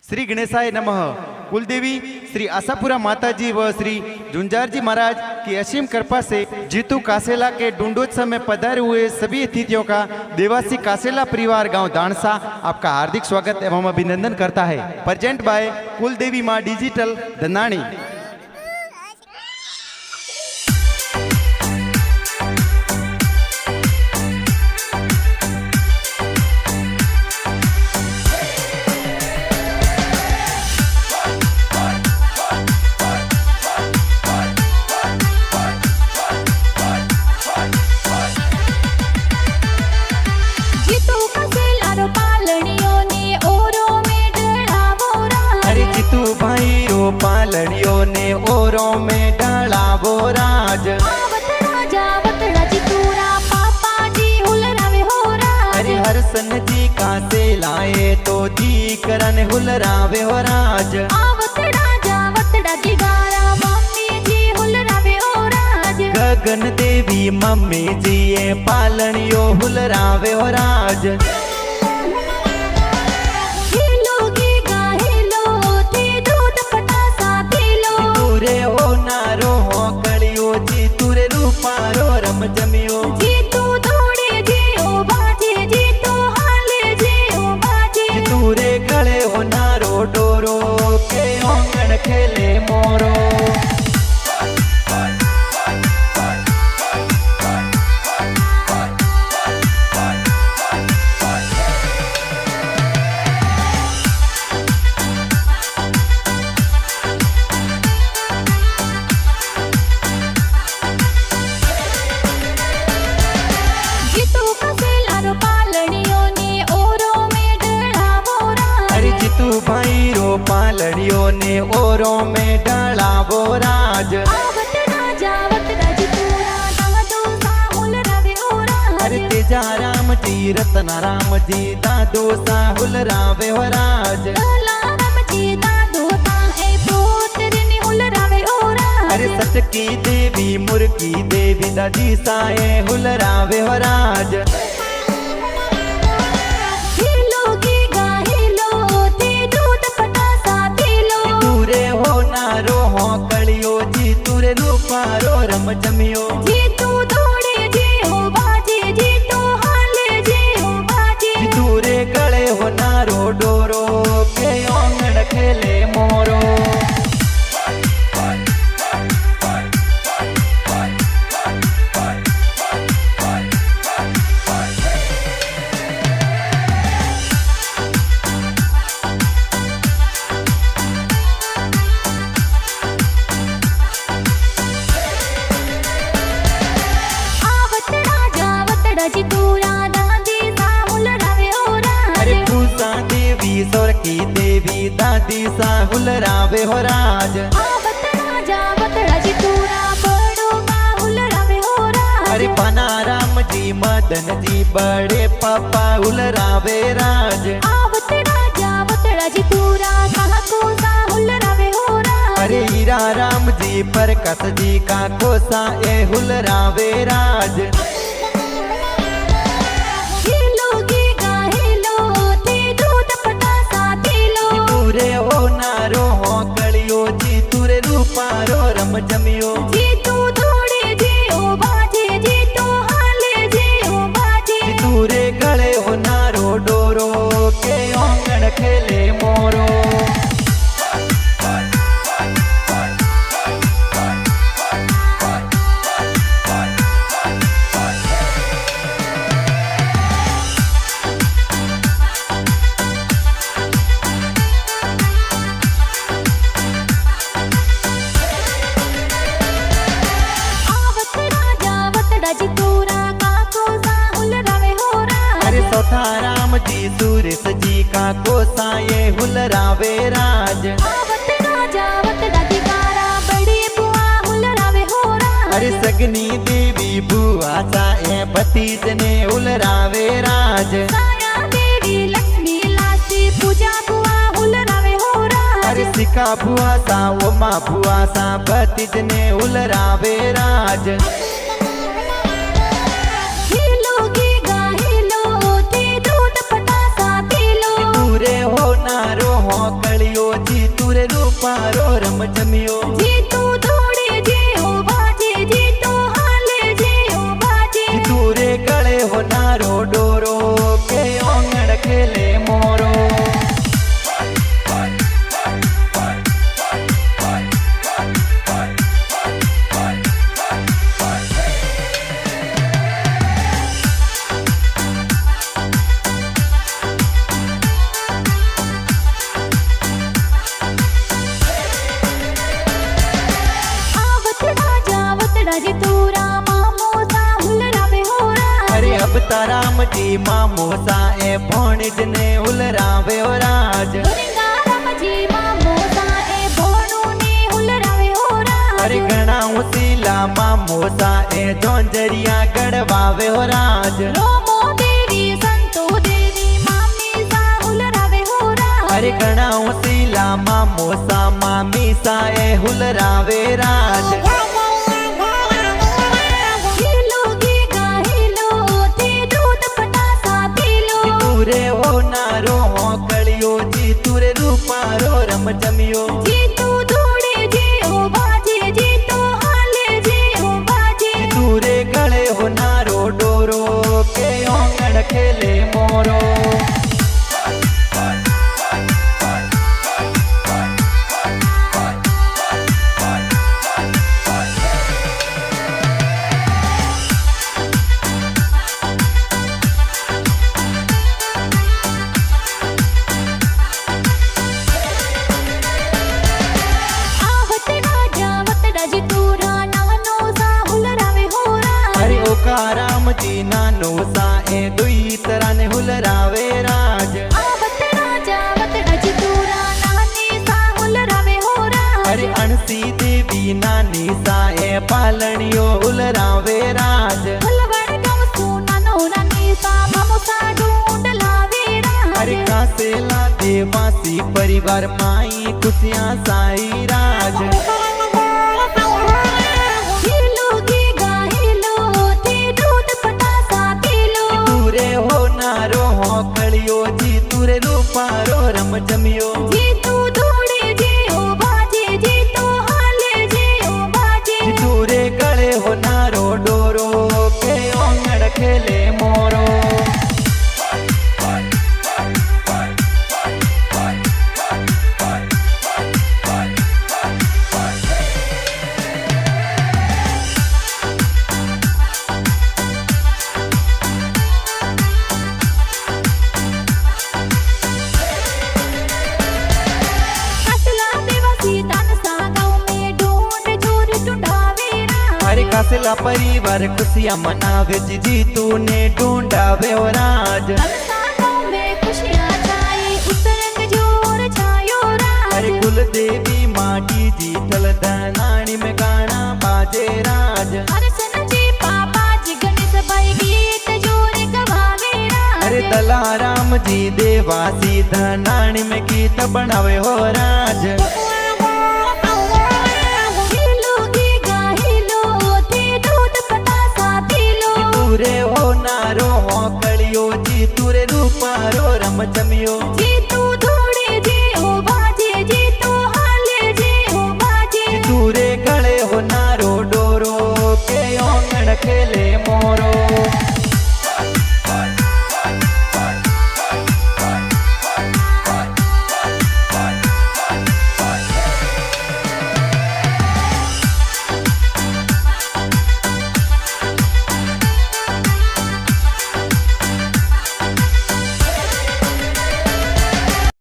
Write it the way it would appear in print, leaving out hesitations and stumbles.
श्री गणेशाय नमः। कुलदेवी श्री आशापुरा माताजी व श्री झुंझारजी महाराज की असीम कृपा से जीतू कासेला के डूंडोत्सव में पधारे हुए सभी अतिथियों का देवासी कासेला परिवार गांव दाणसा आपका हार्दिक स्वागत एवं अभिनंदन करता है। प्रेजेंट बाय कुलदेवी मां डिजिटल धनाणी। पालड़ियों ने ओरों में डालावो राज। आवत राजा आवत राजतूरा पापा जी हुलरावे हो राज। अरे हरसन जी का से लाए तो जी करन हुलरावे हो राज। आवत राजा आवत राजगारा मम्मी जी हुलरावे हो राज। गगन देवी मम्मी जी ये पालड़ियों हुलरावे हो राज। जमियो जी तू दौड़े जी ओ बाजे जी तू हाले जी ओ बाजे। तूरे गले हो नारो डोरो के आंगन खेले मोरो। पालड़ियों ने ओरों में डालावो राज। आवत राजा आवत राजतूरा दादो सा हुलरावे हो राज। अरे तेजा राम जी रत्न राम जी दादो सा हुलरावे हो राज। राम जी दादो ता ए पुत्र ने हुलरावे हो राज। अरे सटकी देवी मुर्की देवी दादी सा ए हुलरावे हो राज। जी तुरे रूपारो रम जमियो जी तू दौड़े जी हो बाजे जी तू हाले जी हो बाजे। जी तुरे गले हो नारो डोरो के आंगन खेले मोरो। की देवी दादी सा हुलरावे हो राज। आवत राजा आवत राजतूरा बड़ो का हुलरावे हो राज। अरे पनाराम जी मदन जी बड़े पापा हुलरावे राज। आवत राजा आवत राजतूरा काको सा हुलरावे हो राज। अरे हीरा राम जी प्रकाश जी का कोसा ए हुलरावे राज। जी तुरे रूपारो रम जमियो जी तू दौड़े जी ओ बाजे जी तू हाले जी ओ बाजे। तुरे गले हो नारो डोरो के आंगन खेले मोरो। राम जी सुरेश जी का कोसा ये हुलरावे राज। आवत राजा आवत राजगारा बड़ी बुआ हुलरावे हो राज। अरे सगनी देवी बुआ सा ए भतीज ने हुलरावे राज। साया देवी लक्ष्मी लासी पूजा बुआ हुलरावे हो राज। अरे सिका बुआ सा ओमा बुआ सा भतीज ने हुलरावे राज। हो कड़ी रूपारो रम जमियो जीतू दौड़े जी हो बाजे जीतू हाले जी हो बाजे तूरे गले हो नारो डोरो के ओंगड़ खेले मोरो जी तूरा मामो सा हुलरावे होरा अरे अब ताराम जी मामो सा ए भोणिज ने हुलरावे हो राज राम जी मामो सा ए भोणू ने हुलरावे होरा अरे घणा उसीला मामो सा ए जोंजरिया गड़वावे हो राज रोमो देवी संतो देवी मामी सा हुलरावे होरा अरे घणा उसीला मामो सा मामी सा ए हुलरावे राज तूरे हो नारो हो कलियो जी तूरे रूपारो रम जमियो जीतू दौड़े जी हो बाजे जीतू हाले जी हो बाजे तूरे गले हो नारो डोरो के ओंगड़ खेले मोरो राम जी नानो सा ए दुई तरह ने हुलरावे राज आवत राजा वत राज तूरा नानी सा हुलरावे होरा अरे अणसी देवी नानी सा ए पालनियो हुलरावे राज हुलवड़ गम सुना नो रानी सा मामो सा ढूंढ लावे राज अरे कासेला देवासी परिवार माई खुशियां साई राज कलियो जी तूरे रूपारो रम जमियो जीतू दौड़े जी हो बाजे जीतू हाले जी हो बाजे तूरे गले हो नारो डोरो के ओंगड़ खेले मोरो कासेला परिवार खुशियां मनावे जी तूने ढूंढावे हो राज में खुशियां छाई उतरंग जोर छायो राज अरे कुल देवी माटी जी थल धनानी में गाना बाजे राज अर्चन जी पापा जी गणेश भाई गीत जोर गवावे राज अरे दलाराम जी देवासी धनानी में गीत बनावे हो राज तूरे हो नारो हो कलियो जी तूरे रूपारो रम जमियो जीतू दौड़े जी हो बाजे जीतू हाले जी हो बाजे तूरे गले हो नारो डोरो के ओंगड़ खेले मोरो